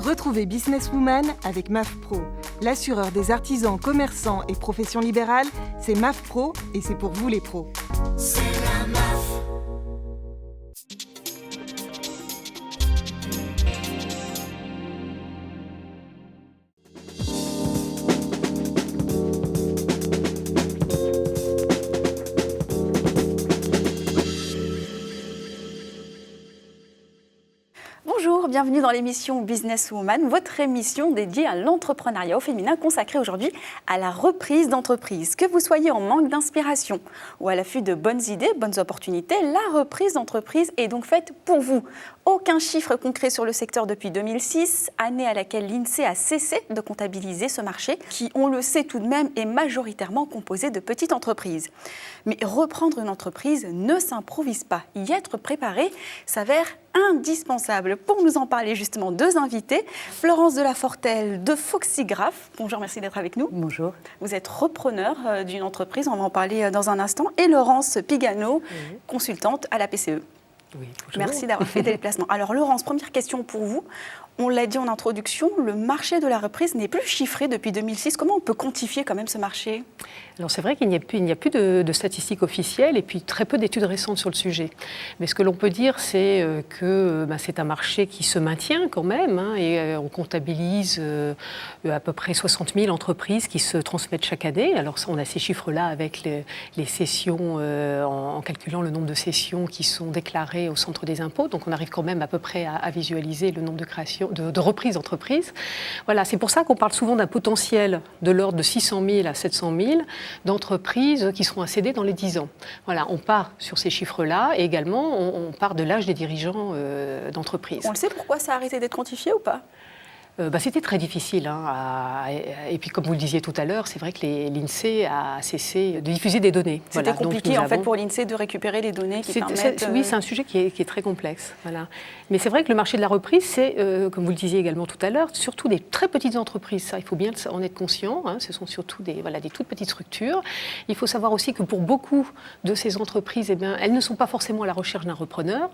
Retrouvez Businesswoman avec MAF Pro. L'assureur des artisans, commerçants et professions libérales, c'est MAF Pro et c'est pour vous les pros. C'est la MAF. Bonjour, bienvenue dans l'émission Businesswoman, votre émission dédiée à l'entrepreneuriat au féminin consacrée aujourd'hui à la reprise d'entreprise. Que vous soyez en manque d'inspiration ou à l'affût de bonnes idées, bonnes opportunités, la reprise d'entreprise est donc faite pour vous. Aucun chiffre concret sur le secteur depuis 2006, année à laquelle l'INSEE a cessé de comptabiliser ce marché qui, on le sait tout de même, est majoritairement composé de petites entreprises. Mais reprendre une entreprise ne s'improvise pas. Y être préparé s'avère indispensable. Pour nous en parler justement, deux invités. Florence Delafortelle de Foxygraph. Bonjour, merci d'être avec nous. Bonjour. Vous êtes repreneur d'une entreprise, on va en parler dans un instant. Et Laurence Pigano, consultante à la PCE. Oui, merci d'avoir fait des déplacements. Alors Laurence, première question pour vous. On l'a dit en introduction, le marché de la reprise n'est plus chiffré depuis 2006. Comment on peut quantifier quand même ce marché ? Alors c'est vrai qu'il n'y a plus de statistiques officielles et puis très peu d'études récentes sur le sujet. Mais ce que l'on peut dire, c'est que c'est un marché qui se maintient quand même et on comptabilise à peu près 60 000 entreprises qui se transmettent chaque année. Alors on a ces chiffres-là avec les cessions, en calculant le nombre de cessions qui sont déclarées au centre des impôts. Donc on arrive quand même à peu près à visualiser le nombre de créations, de reprises d'entreprises. Voilà, c'est pour ça qu'on parle souvent d'un potentiel de l'ordre de 600 000 à 700 000 d'entreprises qui seront accédées dans les 10 ans. Voilà, on part sur ces chiffres-là et également on part de l'âge des dirigeants d'entreprises. On le sait pourquoi ça a arrêté d'être quantifié ou pas ? C'était très difficile. Et puis, comme vous le disiez tout à l'heure, c'est vrai que l'INSEE a cessé de diffuser des données. C'était compliqué, en fait, pour l'INSEE de récupérer les données qui permettent... Oui, c'est un sujet qui est très complexe. Voilà. Mais c'est vrai que le marché de la reprise, c'est, comme vous le disiez également tout à l'heure, surtout des très petites entreprises. Ça, il faut bien en être conscient. Ce sont surtout des toutes petites structures. Il faut savoir aussi que pour beaucoup de ces entreprises, elles ne sont pas forcément à la recherche d'un repreneur.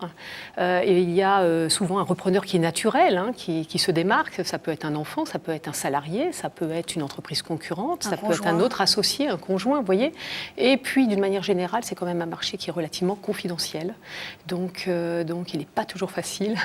Et il y a souvent un repreneur qui est naturel, qui se démarque. Ça peut être un enfant, ça peut être un salarié, ça peut être une entreprise concurrente, ça peut être un autre associé, un conjoint, vous voyez. Et puis, d'une manière générale, c'est quand même un marché qui est relativement confidentiel. Donc il n'est pas toujours facile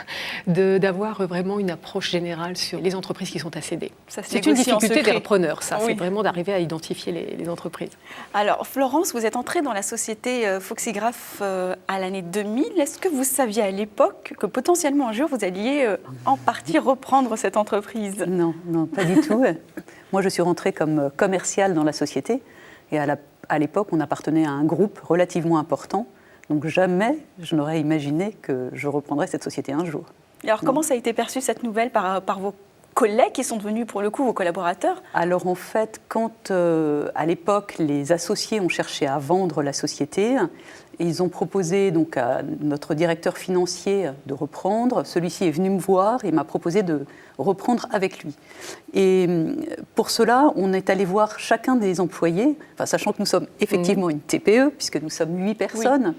d'avoir vraiment une approche générale sur les entreprises qui sont à céder. C'est une difficulté des repreneurs, ça. Oui. C'est vraiment d'arriver à identifier les entreprises. Alors, Florence, vous êtes entrée dans la société Foxygraph à l'année 2000. Est-ce que vous saviez à l'époque que potentiellement un jour, vous alliez en partie reprendre cette entreprise ? Non, pas du tout. Moi, je suis rentrée comme commerciale dans la société et à l'époque, on appartenait à un groupe relativement important. Donc jamais je n'aurais imaginé que je reprendrais cette société un jour. Et alors, comment ça a été perçu, cette nouvelle, par vos collègues qui sont devenus, pour le coup, vos collaborateurs ? Alors, en fait, quand, à l'époque, les associés ont cherché à vendre la société, ils ont proposé donc, à notre directeur financier de reprendre. Celui-ci est venu me voir et m'a proposé de reprendre avec lui. Et pour cela, on est allé voir chacun des employés, sachant que nous sommes effectivement une TPE, puisque nous sommes 8 personnes.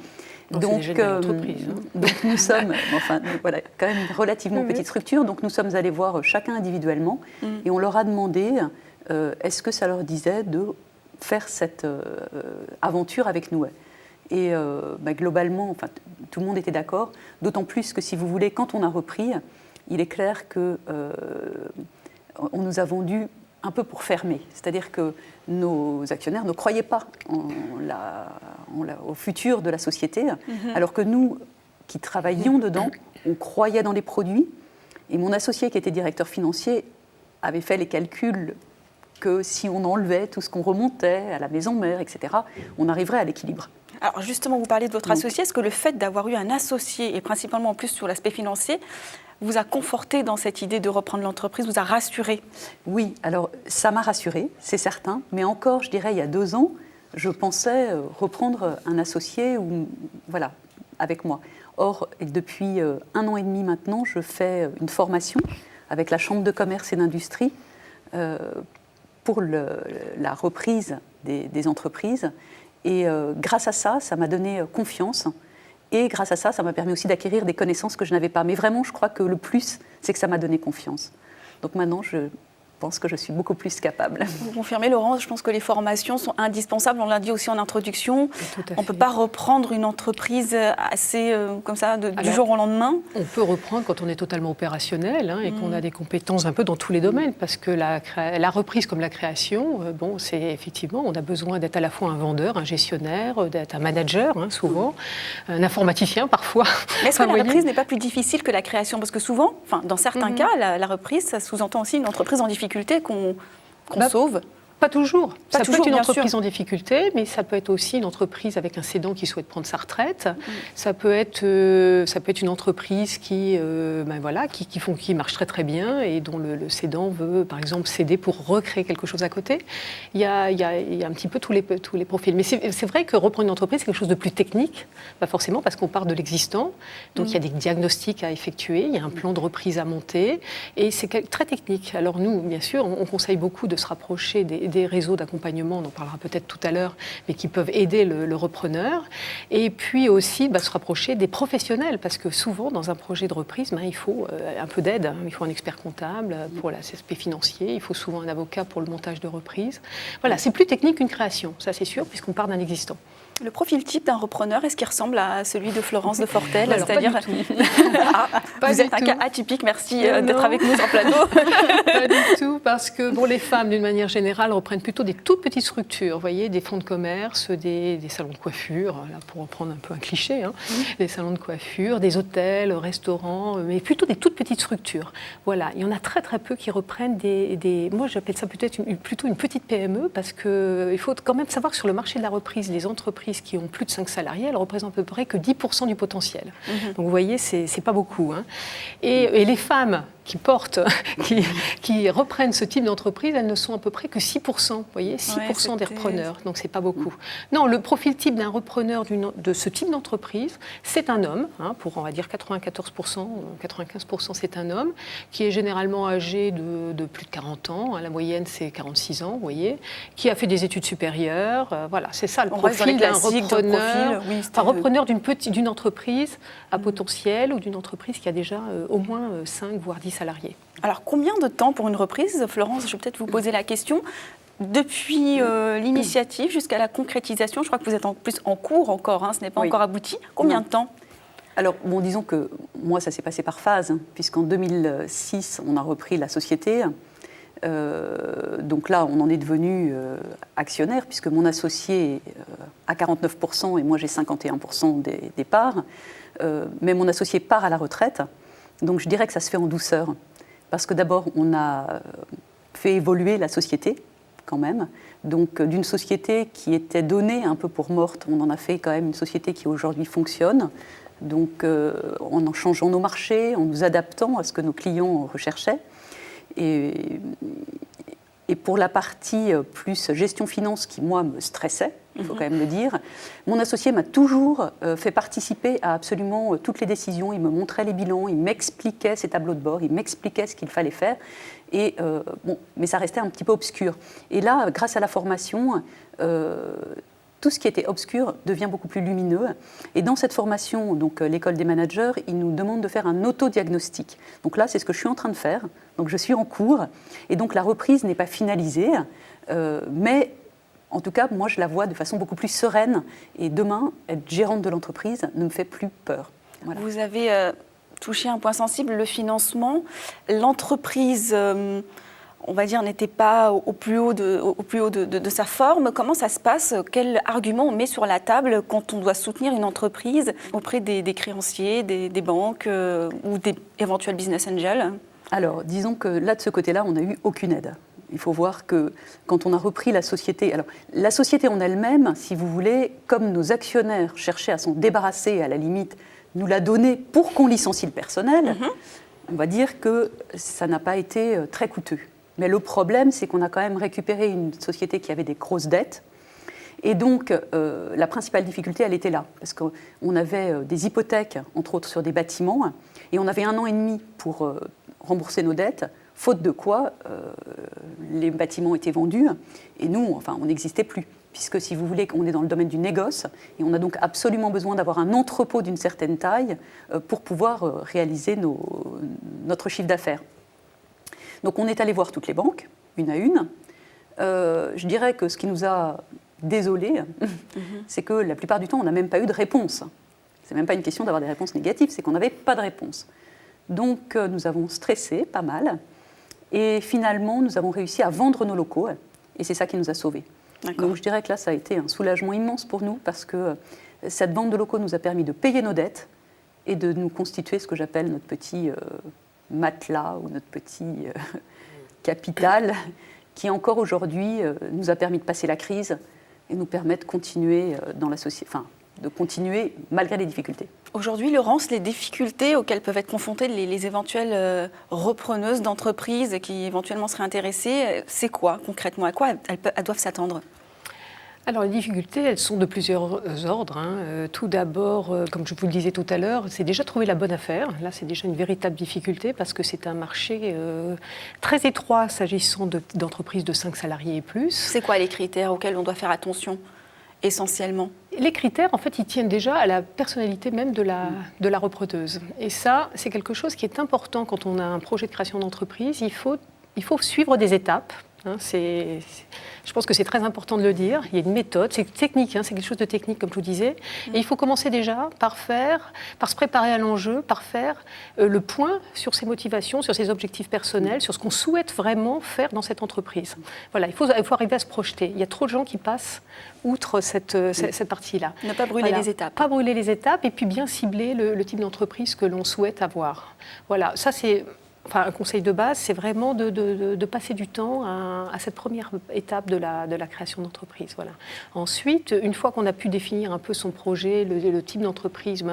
Oui. Donc nous sommes, quand même une relativement petite structure. Donc nous sommes allés voir chacun individuellement et on leur a demandé est-ce que ça leur disait de faire cette aventure avec nous. Et globalement, tout le monde était d'accord. D'autant plus que, si vous voulez, quand on a repris, il est clair que on nous a vendu un peu pour fermer. C'est-à-dire que nos actionnaires ne croyaient pas au futur de la société, alors que nous, qui travaillions dedans, on croyait dans les produits. Et mon associé, qui était directeur financier, avait fait les calculs que si on enlevait tout ce qu'on remontait à la maison mère, etc., on arriverait à l'équilibre. Alors justement, vous parlez de votre associé. Est-ce que le fait d'avoir eu un associé, et principalement en plus sur l'aspect financier, vous a conforté dans cette idée de reprendre l'entreprise, vous a rassuré ? Oui, alors ça m'a rassuré, c'est certain. Mais encore, je dirais, il y a 2 ans, je pensais reprendre un associé avec moi. Or, depuis 1 an et demi maintenant, je fais une formation avec la Chambre de commerce et d'industrie pour la reprise des entreprises. Et grâce à ça, ça m'a donné confiance. Et grâce à ça, ça m'a permis aussi d'acquérir des connaissances que je n'avais pas. Mais vraiment, je crois que le plus, c'est que ça m'a donné confiance. Donc maintenant, je pense que je suis beaucoup plus capable. Vous confirmez, Laurence, je pense que les formations sont indispensables. On l'a dit aussi en introduction. On ne peut pas reprendre une entreprise assez comme ça, du jour au lendemain. On peut reprendre quand on est totalement opérationnel et qu'on a des compétences un peu dans tous les domaines. Parce que la reprise comme la création, c'est effectivement, on a besoin d'être à la fois un vendeur, un gestionnaire, d'être un manager, souvent, un informaticien parfois. Mais est-ce que la reprise n'est pas plus difficile que la création? Parce que souvent, dans certains cas, la reprise, ça sous-entend aussi une entreprise en difficulté qu'on sauve. Pas toujours. Ça peut être une entreprise sûr. en difficulté, mais ça peut être aussi une entreprise avec un cédant qui souhaite prendre sa retraite. Ça peut être une entreprise qui marche très très bien et dont le cédant veut, par exemple, céder pour recréer quelque chose à côté. Il y a un petit peu tous les profils. Mais c'est vrai que reprendre une entreprise, c'est quelque chose de plus technique, pas forcément parce qu'on part de l'existant. Donc il y a des diagnostics à effectuer, il y a un plan de reprise à monter et c'est très technique. Alors nous, bien sûr, on conseille beaucoup de se rapprocher des réseaux d'accompagnement, on en parlera peut-être tout à l'heure, mais qui peuvent aider le repreneur. Et puis aussi se rapprocher des professionnels, parce que souvent, dans un projet de reprise, il faut un peu d'aide. Il faut un expert comptable pour l'aspect financier, il faut souvent un avocat pour le montage de reprise. Voilà, c'est plus technique qu'une création, ça c'est sûr, puisqu'on part d'un existant. Le profil type d'un repreneur, est-ce qu'il ressemble à celui de Florence de Fortel? Alors, c'est-à-dire, vous êtes un cas atypique, merci d'être avec nous en plateau. Pas du tout, parce que les femmes, d'une manière générale, reprennent plutôt des toutes petites structures, vous voyez, des fonds de commerce, des salons de coiffure, là, pour reprendre un peu un cliché, des salons de coiffure, des hôtels, restaurants, mais plutôt des toutes petites structures. Voilà, il y en a très très peu qui reprennent moi j'appelle ça plutôt une petite PME, parce qu'il faut quand même savoir que sur le marché de la reprise, les entreprises qui ont plus de 5 salariés, elles représentent à peu près que 10% du potentiel. Donc vous voyez, c'est pas beaucoup. Et les femmes qui reprennent ce type d'entreprise, elles ne sont à peu près que 6%. Vous voyez, 6% des repreneurs, donc c'est pas beaucoup. Non, le profil type d'un repreneur de ce type d'entreprise, c'est un homme, pour on va dire 94%, 95% c'est un homme, qui est généralement âgé de plus de 40 ans, la moyenne c'est 46 ans, vous voyez, qui a fait des études supérieures, voilà, c'est ça le profil d'un repreneur d'une entreprise à potentiel ou d'une entreprise qui a déjà au moins 5 voire 10 salariés. Alors, combien de temps pour une reprise? Florence, je vais peut-être vous poser la question. Depuis l'initiative jusqu'à la concrétisation, je crois que vous êtes en cours encore, ce n'est pas encore abouti. Combien de temps? Alors, disons que moi, ça s'est passé par phase, puisqu'en 2006, on a repris la société. Donc là, on en est devenu actionnaire, puisque mon associé a 49% et moi, j'ai 51% des parts. Mais mon associé part à la retraite. Donc je dirais que ça se fait en douceur, parce que d'abord on a fait évoluer la société quand même, donc d'une société qui était donnée un peu pour morte, on en a fait quand même une société qui aujourd'hui fonctionne, donc en changeant nos marchés, en nous adaptant à ce que nos clients recherchaient. Et pour la partie plus gestion finance qui, moi, me stressait, il faut quand même le dire, mon associé m'a toujours fait participer à absolument toutes les décisions. Il me montrait les bilans, il m'expliquait ses tableaux de bord, il m'expliquait ce qu'il fallait faire. Mais ça restait un petit peu obscur. Et là, grâce à la formation, tout ce qui était obscur devient beaucoup plus lumineux. Et dans cette formation, donc l'école des managers, ils nous demandent de faire un autodiagnostic. Donc là, c'est ce que je suis en train de faire. Donc je suis en cours. Et donc la reprise n'est pas finalisée. Mais en tout cas, moi, je la vois de façon beaucoup plus sereine. Et demain, être gérante de l'entreprise ne me fait plus peur. Voilà. Vous avez touché un point sensible, le financement. L'entreprise... on va dire, n'était pas au plus haut de sa forme. Comment ça se passe? Quel argument on met sur la table quand on doit soutenir une entreprise auprès des créanciers, des banques ou des éventuels business angels? Alors, disons que là, de ce côté-là, on n'a eu aucune aide. Il faut voir que quand on a repris la société... Alors, la société en elle-même, si vous voulez, comme nos actionnaires cherchaient à s'en débarrasser, à la limite, nous l'a donnée pour qu'on licencie le personnel, on va dire que ça n'a pas été très coûteux. Mais le problème, c'est qu'on a quand même récupéré une société qui avait des grosses dettes. Et donc, la principale difficulté, elle était là. Parce qu'on avait des hypothèques, entre autres sur des bâtiments, et on avait 1 an et demi pour rembourser nos dettes, faute de quoi les bâtiments étaient vendus, et nous, enfin, on n'existait plus. puisque si vous voulez, on est dans le domaine du négoce, et on a donc absolument besoin d'avoir un entrepôt d'une certaine taille pour pouvoir réaliser notre chiffre d'affaires. Donc on est allé voir toutes les banques, une à une. Je dirais que ce qui nous a désolés, c'est que la plupart du temps, on n'a même pas eu de réponse. C'est même pas une question d'avoir des réponses négatives, c'est qu'on n'avait pas de réponse. Donc nous avons stressé pas mal, et finalement, nous avons réussi à vendre nos locaux, et c'est ça qui nous a sauvés. Donc je dirais que là, ça a été un soulagement immense pour nous, parce que cette vente de locaux nous a permis de payer nos dettes et de nous constituer ce que j'appelle notre petit matelas ou notre petit capital, qui encore aujourd'hui nous a permis de passer la crise et nous permet de continuer dans la société, enfin, de continuer malgré les difficultés. Aujourd'hui, Laurence, les difficultés auxquelles peuvent être confrontées les éventuelles repreneuses d'entreprises qui éventuellement seraient intéressées, c'est quoi concrètement? À quoi elles doivent s'attendre? Alors les difficultés, elles sont de plusieurs ordres. Tout d'abord, comme je vous le disais tout à l'heure, c'est déjà trouver la bonne affaire. Là, c'est déjà une véritable difficulté parce que c'est un marché très étroit s'agissant d'entreprises de 5 salariés et plus. C'est quoi les critères auxquels on doit faire attention essentiellement? Les critères, en fait, ils tiennent déjà à la personnalité même de la repreneuse. Et ça, c'est quelque chose qui est important quand on a un projet de création d'entreprise. Il faut suivre des étapes. Je pense que c'est très important de le dire. Il y a une méthode, c'est technique, c'est quelque chose de technique, comme je vous disais. Et il faut commencer déjà par se préparer à l'enjeu, par faire le point sur ses motivations, sur ses objectifs personnels, sur ce qu'on souhaite vraiment faire dans cette entreprise. Voilà, il faut arriver à se projeter. Il y a trop de gens qui passent outre cette partie-là. Ne pas brûler les étapes. Pas brûler les étapes et puis bien cibler le type d'entreprise que l'on souhaite avoir. Voilà, ça c'est... Enfin, un conseil de base, c'est vraiment de passer du temps à cette première étape de la création d'entreprise. Voilà. Ensuite, une fois qu'on a pu définir un peu son projet, le type d'entreprise,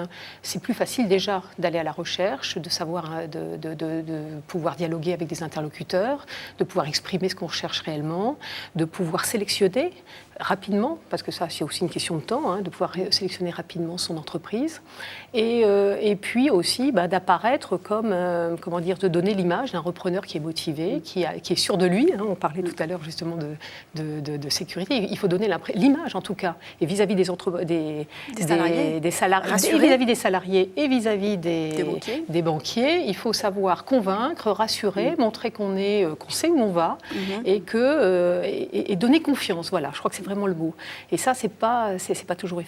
c'est plus facile déjà d'aller à la recherche, de savoir, de pouvoir dialoguer avec des interlocuteurs, de pouvoir exprimer ce qu'on recherche réellement, de pouvoir sélectionner rapidement, parce que ça c'est aussi une question de temps, de pouvoir sélectionner rapidement son entreprise, et puis aussi d'apparaître comme, de donner l'image d'un repreneur qui est motivé, qui est sûr de lui. On parlait tout à l'heure justement de sécurité. Il faut donner l'image en tout cas, et vis-à-vis des salariés, et vis-à-vis des salariés et vis-à-vis des banquiers, il faut savoir convaincre, rassurer, montrer qu'on sait où on va, et donner confiance. Voilà, je crois que c'est vraiment le mot. Et ça, c'est pas toujours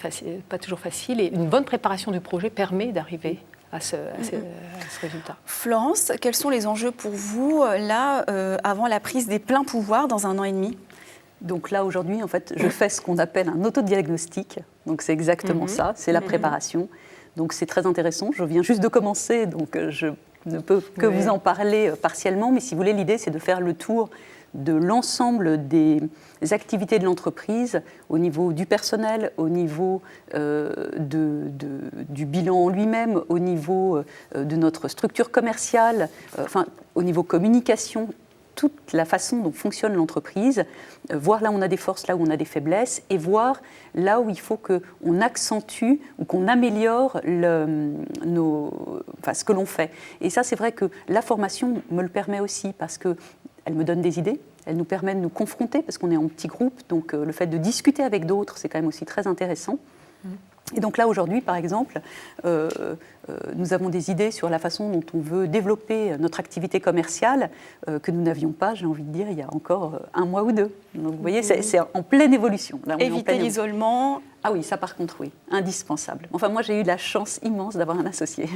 facile. Et une bonne préparation du projet permet d'arriver à ce résultat. Florence, quels sont les enjeux pour vous, là, avant la prise des pleins pouvoirs dans 1 an et demi? Donc là, aujourd'hui, en fait, je fais ce qu'on appelle un autodiagnostic. Donc c'est exactement ça, c'est la préparation. Donc c'est très intéressant. Je viens juste de commencer, donc je ne peux que vous en parler partiellement. Mais si vous voulez, l'idée, c'est de faire le tour de l'ensemble des activités de l'entreprise au niveau du personnel, au niveau du bilan en lui-même, au niveau de notre structure commerciale, au niveau communication, toute la façon dont fonctionne l'entreprise, voir là où on a des forces, là où on a des faiblesses, et voir là où il faut qu'on accentue ou qu'on améliore ce que l'on fait. Et ça, c'est vrai que la formation me le permet aussi, parce qu'elle me donne des idées, elle nous permet de nous confronter, parce qu'on est en petit groupe, donc le fait de discuter avec d'autres, c'est quand même aussi très intéressant. Et donc là, aujourd'hui, par exemple, nous avons des idées sur la façon dont on veut développer notre activité commerciale que nous n'avions pas, j'ai envie de dire, il y a encore 1 mois ou 2. Donc vous voyez, c'est en pleine évolution. Là, éviter l'isolement. Ah oui, ça par contre, oui, indispensable. Enfin, moi, j'ai eu la chance immense d'avoir un associé.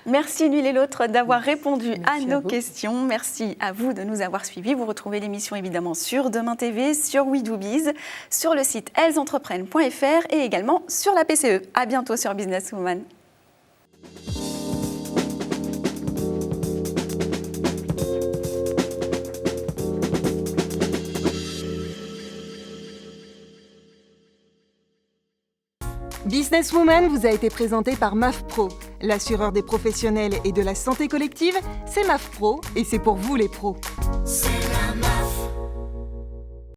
Merci l'une et l'autre d'avoir répondu à nos questions. Merci à vous de nous avoir suivis. Vous retrouvez l'émission évidemment sur Demain TV, sur WeDoBiz, sur le site ellesentreprennent.fr et également sur la PCE. À bientôt sur Business Woman. Businesswoman vous a été présenté par MAFPRO. L'assureur des professionnels et de la santé collective, c'est MAFPRO et c'est pour vous les pros. C'est